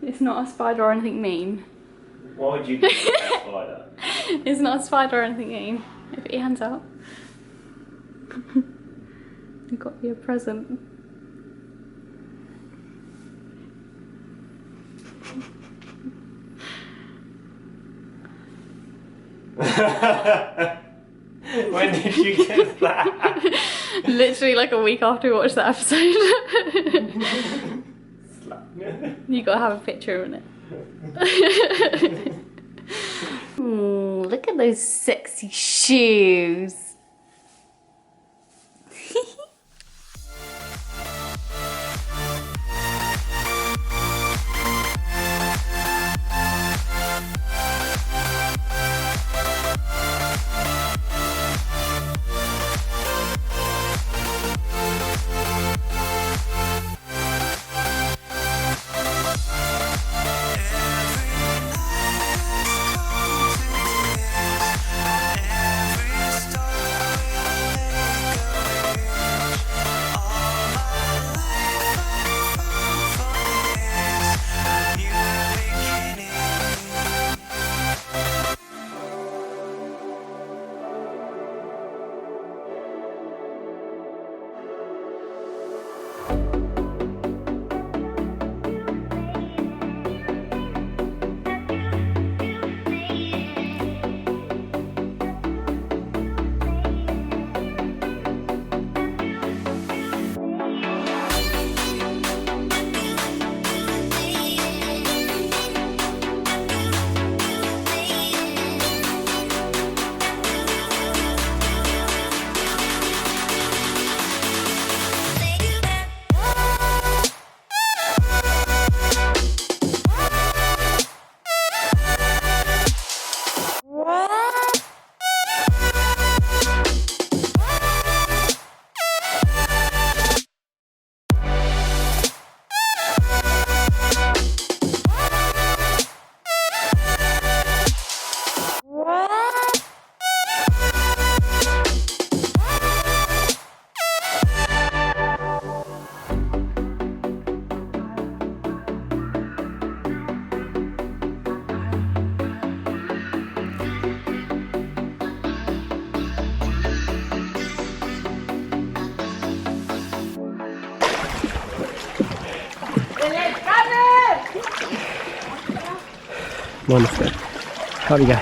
It's not a spider or anything mean. Why would you do a spider? It's not a spider or anything mean. Put your hands out. I got you a present. When did you get that? Literally like a week after we watched that episode. You gotta have a picture of it. Ooh, look at those sexy shoes. Wonderful. How do you go?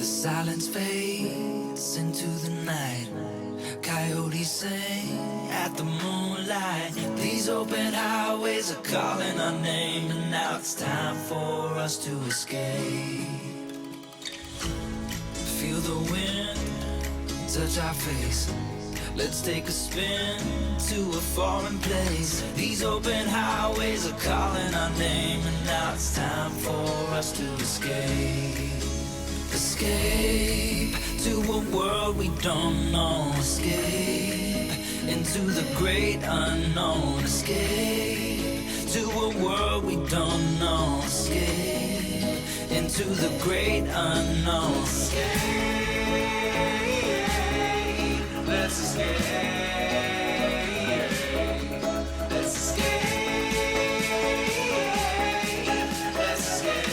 silence fades into the night. Coyotes sing at the moonlight. These open highways are calling our name, and now it's time for us to escape. Feel the wind touch our face. Let's take a spin to a foreign place. These open highways are calling our name, and now it's time for us to escape. Escape to a world we don't know. Escape into the great unknown. Escape to a world we don't know. Escape into the great unknown. Escape, let's escape. Let's escape. Let's escape.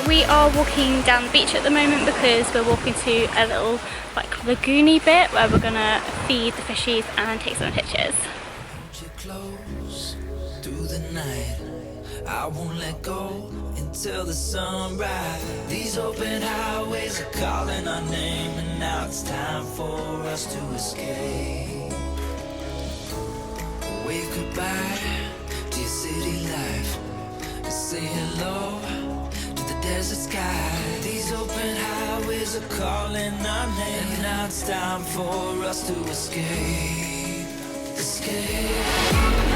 We are walking down the beach at the moment because we're walking to a little like lagoony bit where we're gonna feed the fishies and take some pictures. Hold you close through the night. I won't let go until the sunrise. These open highways are calling our name, and now it's time for us to escape. Wave goodbye to your city life and say hello to the desert sky. These open highways are calling our name, and now it's time for us to escape. Escape.